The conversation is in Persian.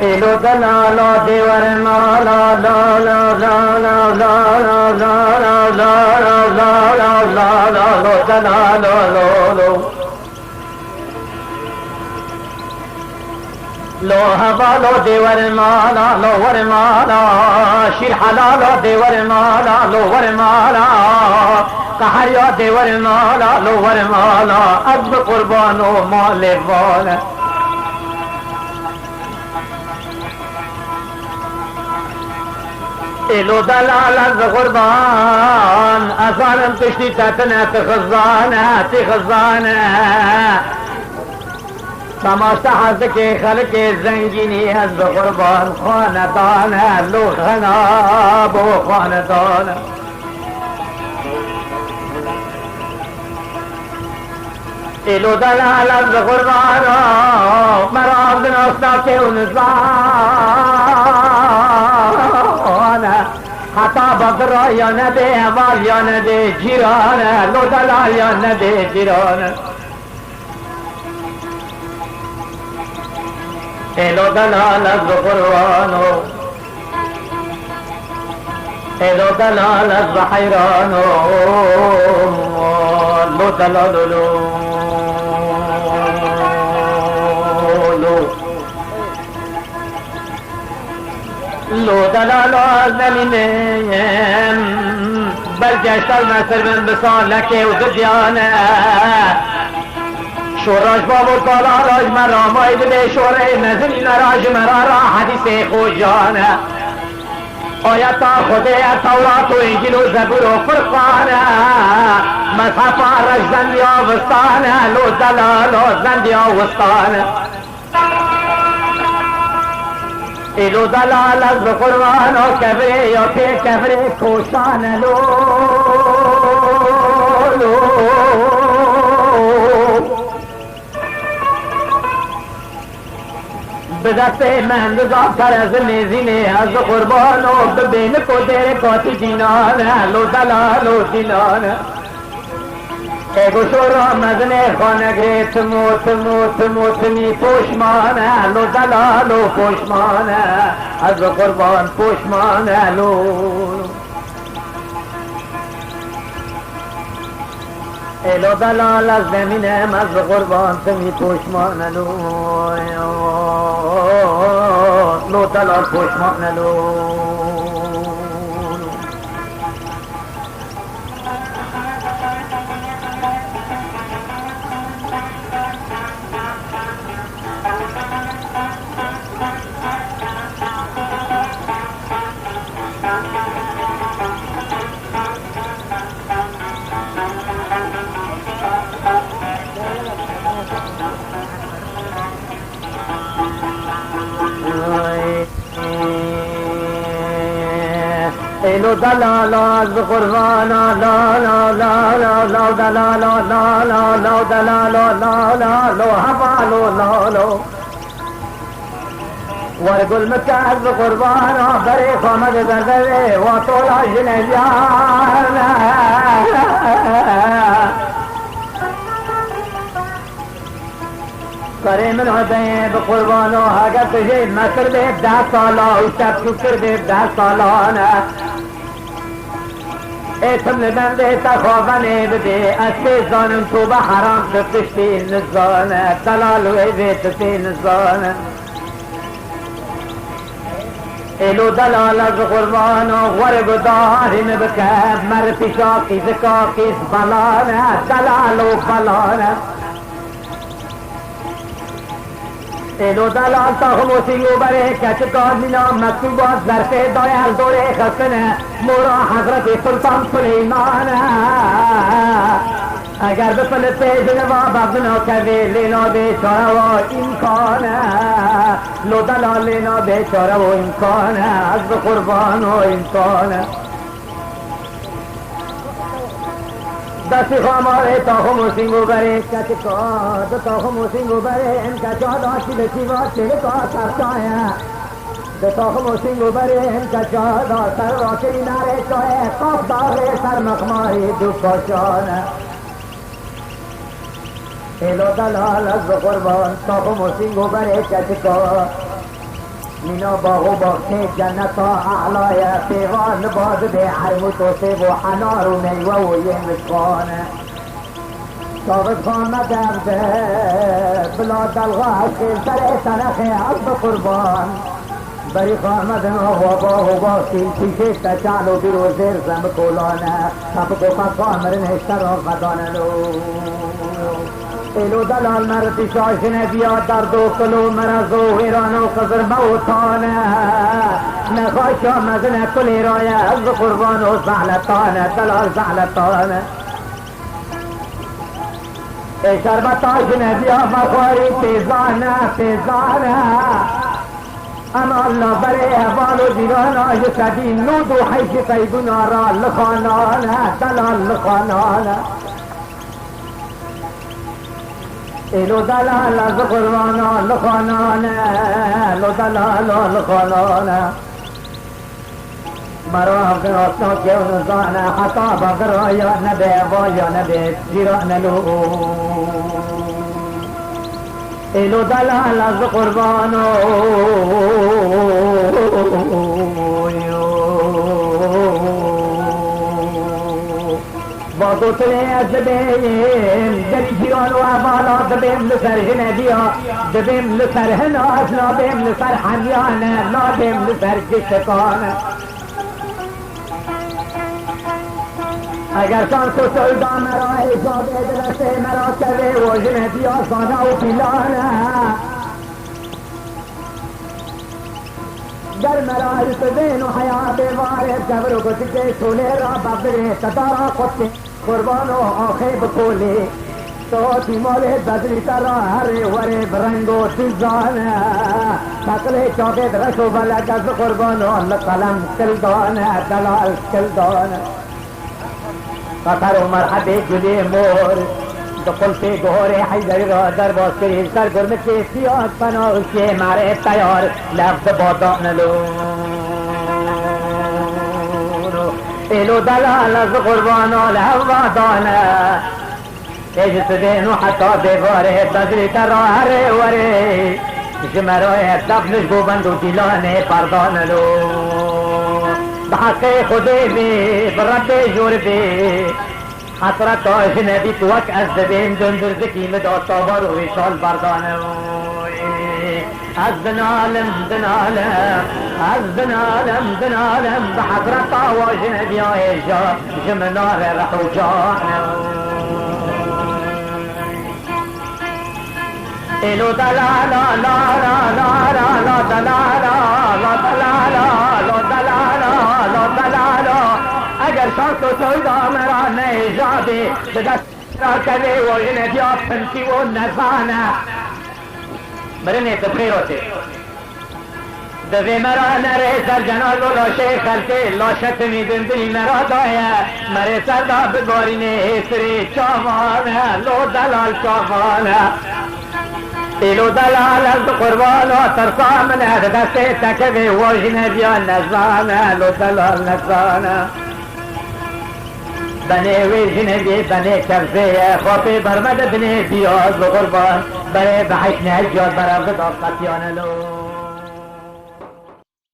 ایلو دلالا دیور مالا لا لا لا لا لا لا لا لا لا لا لا لا لا دلالا لو لو لو هبالو دیور مالا لو ور مالا شیر حلالو دیور مالا لو ور مالا قهریا دیور مالا لو ور مالا اب قربانو مال والا ایلو دلال از قربان اصانم کشتی تتنه تخزانه تماشا حد کے خلق زنگینی از قربان خاندان لو خناب و خاندان ایلو دلال از قربان مراد ناستا کے انزان حتی بدر یا نده اول یا نده جیران لو دلال یا نده جیران ایلو دلال از قربانو ایلو دلال از حیرانو لو دلال لو لو دلال از نمینیم بلگشتر مصر من بسالک و زدیانه شوراش بابو طالا راج مرا ماید به شوره نزل راج مرا را حدیث خوجانه آیتا خوده تورات و انجیل و زبور و فرقانه مصحفا رج زندیا وستانه لو دلال و زندیا وستانه ایلو دلال از قرآن و کبره یا پی کبره کوشانه لو لو بدست من دزافتر از میزینه از قربان و ببین کدر کاتی دینانه لو دلال و دینانه ایگو شورا مزنه خانگه تمو می پوشمانه لو دلال و پوشمانه از قربان پوشمانه لو ایلو دلال از زمینم از قربان تمی پوشمانه لو لو دلال پوشمانه لو ایلو دلال از قربانا لا لا لا لا لا دلال لا لا لا دلال لا لا لا حبالو لا لا ورگل مکه از قربانا بری خامد بردره و طولا جنجانا کرے من ہوتے بقربانو اگر تجھے مصر بے 10 سالہ اشتر شکر بے 10 سالانہ اسم بنده تخوابنه بده اسبی زانم تو به حرام تفتشتی نزانه دلال و ایویتتی نزانه ایلو دلال از قربانو غرب داریم بکب مر پیشاکی زکاکیز بلانه دلال و بلانه ایلو دلال تا خموسی و بره کچکار مینا مکتوبات ظرفه دایل دوره خسنه مورا حضرت سلطان سلیمان اگر به پل پیج نواب ابنا کوی لینا بیچاره و امکانه لو دلال لینا بیچاره و امکانه از قربان و امکانه دستی خاماره تا خموسینگو بره کچکار تا خموسینگو بره این کچا داشتی بچی واسه لکا سرچایه تا خموسینگو بره این کچا دا سر راکری ناره چایه قاف داره سر مخماری دو پاشانه ایلو دلال از قربان تا خموسینگو بره کچکار مینا باغ و باغچه جنت ها اعلای پیغان باد به حرم و توسه و حنار و میوه و یه مسکانه ثابت خانه درده بلاد الغاش سر تنخ عصب قربان بری خامدن و باسی پیشه تچال و بیرو زیر زم کولانه تفق و خطامر نشتر و خدانلو ایلو دلال مرتی شاشنه بیا درد و کلو مرز و ایران و قصر موتانه نخواش آمدن کل ایرایه از قربان و زعلتانه دلال زعلتانه ای شربتاشنه بیا مخواری تیزانه تیزانه اما الله برای احوال و دیران آی سدی نود و حیش قیبونا را لخانانه دلال لخانانه ایلو دلال از قربانا لخانانه لو دلال لخانانه مرا قراسنا که اونزانه حتا بغرا یا نبه و یا نبه دیران لو ایلو دلال از قربانو با دوتره از دبیم دلی جیران و احوالا دبیم لسر جنبیا دبیم لسر هناز نابیم لسر حمیانه نابیم لسر جشکانه اگر شان تو سویدا مرا حساب ادرسه مرا کبه و جنبی آسانه و پیلانه در مرا رسدین و حیات وارد جبر و گتک سوله را ببره تدارا خود قربان و آخه بکوله تو تیمال بدری ترا هر وره برنگ و تیزانه تقل چاقه درش و بلد از قربان و اللہ قلم کلدانه دلال کلدانه قطر و مرحبه گلی مور دقل پی گوهر حیدری را در باز کریم سر گرمت سیاد پناهشی مره تیار لفظ بادانلو ایلو دلال از قربان و لحوادانه ایجت دینو حتی دیواره بدری تراهره وره جمرای دفنش گوبند و دیلانه پردانلو بحق خودی بی برد جور بی حسرت آش نبی توک از دبیم دندر زکیم داستاوار و ویشال بردانه از دنالم دنالم از دنالم دنالم بحسرت آواش نبی آیشا جمنار رحو جانم ایلو دلالا لا لا لا لا لا دلالا لا دلالا لا دلالا لا دلالا اگر شانس و سویدا مرا نیجاده به دست را کده و این دیا پنسی و نزانه برنه تبخیر ہوتے دوی مرا نره سر جنال و لاشه خلقه لاشت میدندنی مرا دایه مره سر دا بگارینه سری چاوانه لو دلال چاوانه ایلو دلال از قربان و ترسامنه دست تکوی واجنه بیا نزانه لو دلال نزانه بنه ویجنه بی بنه کفزه خوابی برمده بنه بیاز قربان بره بحشنه جاد برافت آفتیانه لو